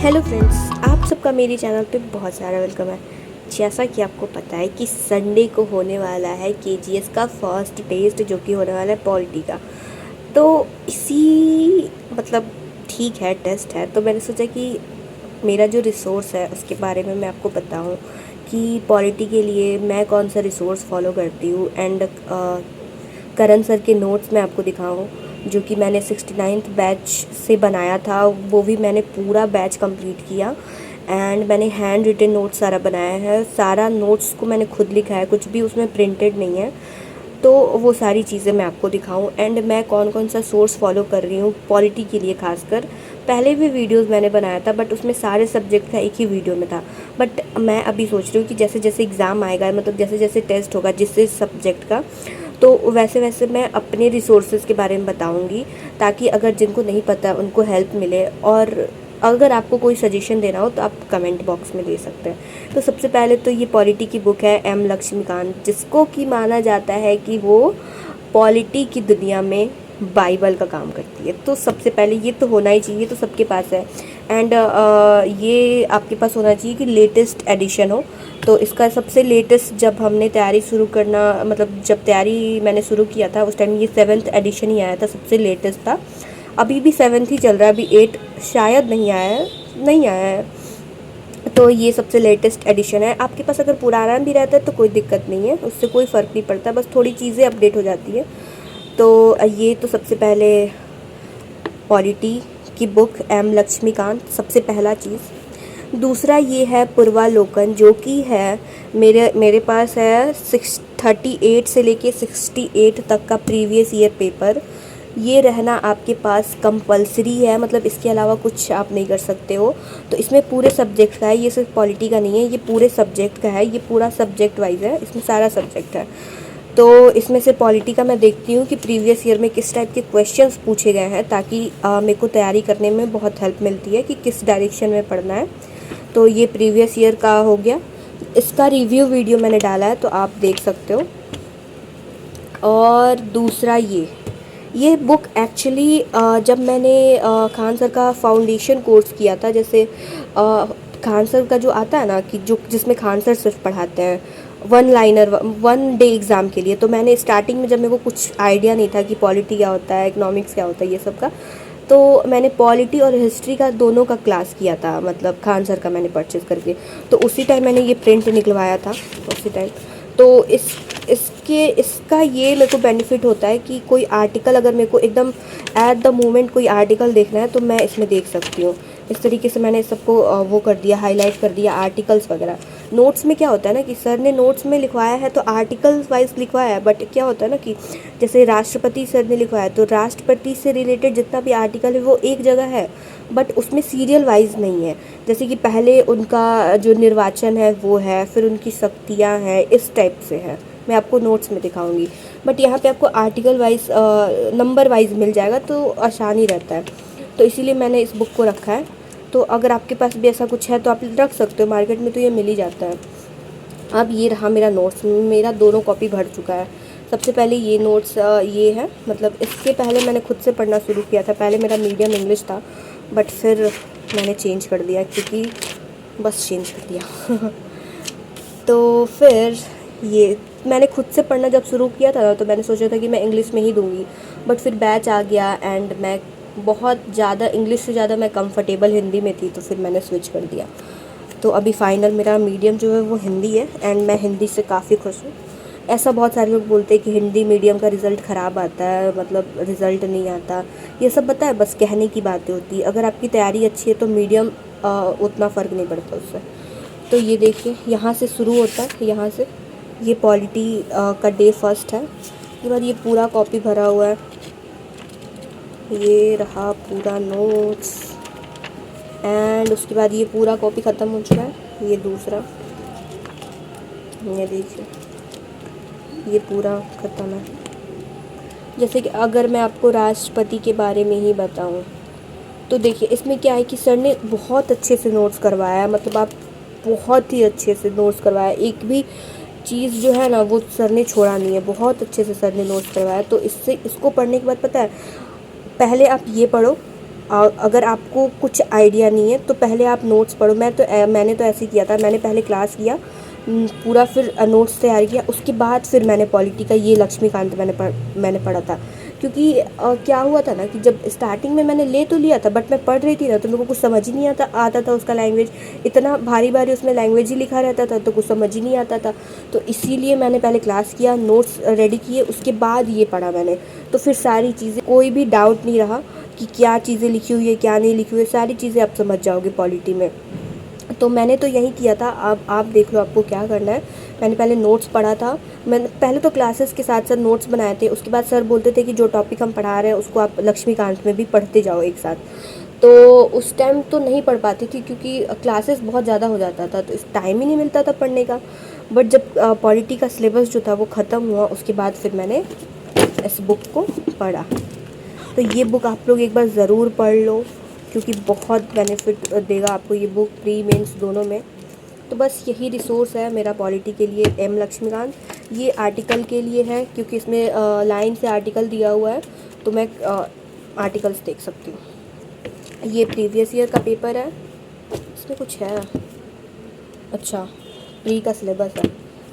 Hello friends, आप सबका मेरे चैनल पे बहुत सारा वेलकम है। जैसा कि आपको पता है कि संडे को होने वाला है केजीएस का फर्स्ट टेस्ट, जो कि होने वाला है पॉलिटी का। तो इसी मतलब ठीक है, टेस्ट है, तो मैंने सोचा कि मेरा जो रिसोर्स है उसके बारे में मैं आपको बताऊं कि पॉलिटी के लिए मैं कौन सा रिसोर्स फॉलो करती हूँ। एंड करण सर के नोट्स मैं आपको दिखाऊं, जो कि मैंने 69th बैच से बनाया था। वो भी मैंने पूरा बैच कंप्लीट किया। एंड मैंने हैंड रिटन नोट्स सारा बनाया है, सारा नोट्स को मैंने खुद लिखा है, कुछ भी उसमें प्रिंटेड नहीं है। तो वो सारी चीज़ें मैं आपको दिखाऊं। एंड मैं कौन कौन सा सोर्स फॉलो कर रही हूँ पॉलिटी के लिए खासकर। पहले भी वीडियोस मैंने बनाया था, बट उसमें सारे सब्जेक्ट का एक ही वीडियो में था। बट मैं अभी सोच रही हूँ कि जैसे जैसे एग्ज़ाम आएगा, मतलब जैसे जैसे टेस्ट होगा जिस सब्जेक्ट का, तो वैसे वैसे मैं अपने रिसोर्सेज के बारे में बताऊंगी, ताकि अगर जिनको नहीं पता उनको हेल्प मिले। और अगर आपको कोई सजेशन देना हो तो आप कमेंट बॉक्स में दे सकते हैं। तो सबसे पहले तो ये पॉलिटी की बुक है एम लक्ष्मीकांत, जिसको कि माना जाता है कि वो पॉलिटी की दुनिया में बाइबल का काम करती है। तो सबसे पहले ये तो होना ही चाहिए, तो सबके पास है। एंड ये आपके पास होना चाहिए कि लेटेस्ट एडिशन हो। तो इसका सबसे लेटेस्ट, जब हमने तैयारी शुरू करना, मतलब जब तैयारी मैंने शुरू किया था उस टाइम ये 7th एडिशन ही आया था, सबसे लेटेस्ट था। अभी भी 7th ही चल रहा है, अभी 8 शायद नहीं आया है, नहीं आया है। तो ये सबसे लेटेस्ट एडिशन है। आपके पास अगर पुराना भी रहता है तो कोई दिक्कत नहीं है, उससे कोई फ़र्क नहीं पड़ता, बस थोड़ी चीज़ें अपडेट हो जाती है। तो ये तो सबसे पहले पॉलिटी की बुक एम लक्ष्मीकांत, सबसे पहला चीज़। दूसरा ये है पूर्वालोकन, जो कि है मेरे पास है 638 से लेके 68 तक का प्रीवियस ईयर पेपर। ये रहना आपके पास कंपलसरी है, मतलब इसके अलावा कुछ आप नहीं कर सकते हो। तो इसमें पूरे सब्जेक्ट का है, ये सिर्फ पॉलिटी का नहीं है, ये पूरे सब्जेक्ट का है, ये पूरा सब्जेक्ट वाइज है, इसमें सारा सब्जेक्ट है। तो इसमें से पॉलिटी का मैं देखती हूँ कि प्रीवियस ईयर में किस टाइप के क्वेश्चंस पूछे गए हैं, ताकि मेरे को तैयारी करने में बहुत हेल्प मिलती है कि किस डायरेक्शन में पढ़ना है। तो ये प्रीवियस ईयर का हो गया। इसका रिव्यू वीडियो मैंने डाला है, तो आप देख सकते हो। और दूसरा ये बुक एक्चुअली जब मैंने खान सर का फाउंडेशन कोर्स किया था, जैसे खान सर का जो आता है ना, कि जो जिसमें खान सर सिर्फ पढ़ाते हैं वन लाइनर 1 डे एग्ज़ाम के लिए, तो मैंने स्टार्टिंग में, जब मेरे को कुछ आइडिया नहीं था कि पॉलिटी क्या होता है, इकोनॉमिक्स क्या होता है, ये सब का, तो मैंने पॉलिटी और हिस्ट्री का दोनों का क्लास किया था, मतलब खान सर का मैंने परचेज़ करके। तो उसी टाइम मैंने ये प्रिंट निकलवाया था, उसी टाइम। तो इसका ये मेरे को बेनिफिट होता है कि कोई आर्टिकल अगर मेरे को एकदम एट द मोमेंट कोई आर्टिकल देखना है तो मैं इसमें देख सकती हूँ। इस तरीके से मैंने सबको वो कर दिया, हाईलाइट कर दिया आर्टिकल्स वगैरह। नोट्स में क्या होता है ना कि सर ने नोट्स में लिखवाया है तो आर्टिकल्स वाइज लिखवाया है, बट क्या होता है ना कि जैसे राष्ट्रपति सर ने लिखवाया है तो राष्ट्रपति से रिलेटेड जितना भी आर्टिकल है वो एक जगह है, बट उसमें सीरियल वाइज नहीं है। जैसे कि पहले उनका जो निर्वाचन है वो है, फिर उनकी शक्तियाँ हैं, इस टाइप से है। मैं आपको नोट्स में दिखाऊंगी, बट यहाँ पे आपको आर्टिकल वाइज नंबर वाइज मिल जाएगा, तो आसानी रहता है। तो इसीलिए मैंने इस बुक को रखा है। तो अगर आपके पास भी ऐसा कुछ है तो आप रख सकते हो, मार्केट में तो ये मिल ही जाता है। अब ये रहा मेरा नोट्स, मेरा दोनों कॉपी भर चुका है। सबसे पहले ये नोट्स ये है, मतलब इसके पहले मैंने खुद से पढ़ना शुरू किया था। पहले मेरा मीडियम इंग्लिश था, बट फिर मैंने चेंज कर दिया, क्योंकि बस चेंज कर दिया तो फिर ये मैंने खुद से पढ़ना जब शुरू किया था ना, तो मैंने सोचा था कि मैं इंग्लिश में ही दूंगी, बट फिर बैच आ गया एंड मैं बहुत ज़्यादा इंग्लिश से ज़्यादा मैं कंफर्टेबल हिंदी में थी, तो फिर मैंने स्विच कर दिया। तो अभी फाइनल मेरा मीडियम जो है वो हिंदी है, एंड मैं हिंदी से काफ़ी खुश हूँ। ऐसा बहुत सारे लोग बोलते हैं कि हिंदी मीडियम का रिज़ल्ट ख़राब आता है, मतलब रिज़ल्ट नहीं आता, ये सब पता है, बस कहने की बातें होती है। अगर आपकी तैयारी अच्छी है तो मीडियम उतना फ़र्क नहीं पड़ता उससे। तो ये देखिए, यहाँ से शुरू होता है, यहाँ से ये पॉलिटी का डे फर्स्ट है। उसके बाद ये पूरा कॉपी भरा हुआ है, ये रहा पूरा नोट्स। एंड उसके बाद ये पूरा कॉपी ख़त्म हो चुका है, ये दूसरा, ये देखिए ये पूरा ख़त्म है। जैसे कि अगर मैं आपको राष्ट्रपति के बारे में ही बताऊं, तो देखिए इसमें क्या है कि सर ने बहुत अच्छे से नोट्स करवाया है, मतलब आप बहुत ही अच्छे से नोट्स करवाया, एक भी चीज़ जो है ना वो सर ने छोड़ा नहीं है, बहुत अच्छे से सर ने नोट्स करवाया। तो इससे इसको पढ़ने के बाद पता है, पहले आप ये पढ़ो, अगर आपको कुछ आइडिया नहीं है तो पहले आप नोट्स पढ़ो। मैंने तो ऐसे ही किया था, मैंने पहले क्लास किया पूरा, फिर नोट्स तैयार किया, उसके बाद फिर मैंने पॉलिटी का ये लक्ष्मीकांत मैंने पढ़ा था। क्योंकि क्या हुआ था ना कि जब स्टार्टिंग में मैंने ले तो लिया था, बट मैं पढ़ रही थी ना तो मेरे को कुछ समझ ही नहीं आता था उसका लैंग्वेज, इतना भारी भारी उसमें लैंग्वेज ही लिखा रहता था तो कुछ समझ ही नहीं आता था। तो इसीलिए मैंने पहले क्लास किया, नोट्स रेडी किए, उसके बाद ये पढ़ा मैंने। तो फिर सारी चीज़ें, कोई भी डाउट नहीं रहा कि क्या चीज़ें लिखी हुई है क्या नहीं लिखी हुई है, सारी चीज़ें आप समझ जाओगे पॉलिटी में। तो मैंने तो यही किया था। अब आप देख लो आपको क्या करना है। मैंने पहले नोट्स पढ़ा था, मैंने पहले तो क्लासेस के साथ साथ नोट्स बनाए थे, उसके बाद सर बोलते थे कि जो टॉपिक हम पढ़ा रहे हैं उसको आप लक्ष्मीकांत में भी पढ़ते जाओ एक साथ। तो उस टाइम तो नहीं पढ़ पाती थी क्योंकि क्लासेस बहुत ज़्यादा हो जाता था, तो इस टाइम ही नहीं मिलता था पढ़ने का। बट जब पॉलिटी का सिलेबस जो था वो ख़त्म हुआ, उसके बाद फिर मैंने इस बुक को पढ़ा। तो ये बुक आप लोग एक बार ज़रूर पढ़ लो क्योंकि बहुत बेनिफिट देगा आपको ये बुक, प्री मेंस दोनों में। तो बस यही रिसोर्स है मेरा पॉलिटी के लिए, एम लक्ष्मीकांत। ये आर्टिकल के लिए है क्योंकि इसमें लाइन से आर्टिकल दिया हुआ है, तो मैं आर्टिकल्स देख सकती हूँ। ये प्रीवियस ईयर का पेपर है, इसमें कुछ है, अच्छा प्री का सिलेबस है।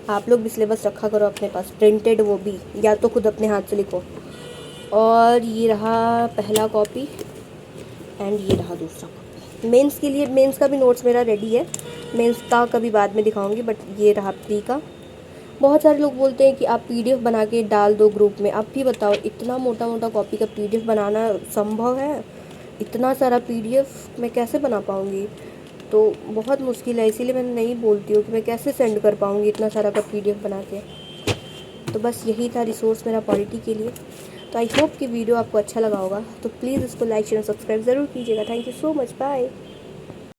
आप लोग भी सिलेबस रखा करो अपने पास प्रिंटेड, वो भी, या तो खुद अपने हाथ से लिखो। और ये रहा पहला कॉपी एंड ये रहा दूसरा कॉपी। मेंस के लिए, मेंस का भी नोट्स मेरा रेडी है, मेंस का कभी बाद में दिखाऊंगी, बट ये रहा प्री का। बहुत सारे लोग बोलते हैं कि आप पीडीएफ बना के डाल दो ग्रुप में। आप भी बताओ इतना मोटा मोटा कॉपी का पीडीएफ बनाना संभव है? इतना सारा पीडीएफ मैं कैसे बना पाऊँगी? तो बहुत मुश्किल है, इसीलिए मैं नहीं बोलती हूँ कि मैं कैसे सेंड कर पाऊँगी इतना सारा का पीडीएफ बना के। तो बस यही था रिसोर्स मेरा पॉलिटी के लिए। तो आई होप कि वीडियो आपको अच्छा लगा होगा, तो प्लीज़ इसको लाइक शेयर सब्सक्राइब ज़रूर कीजिएगा। Thank you so much, bye.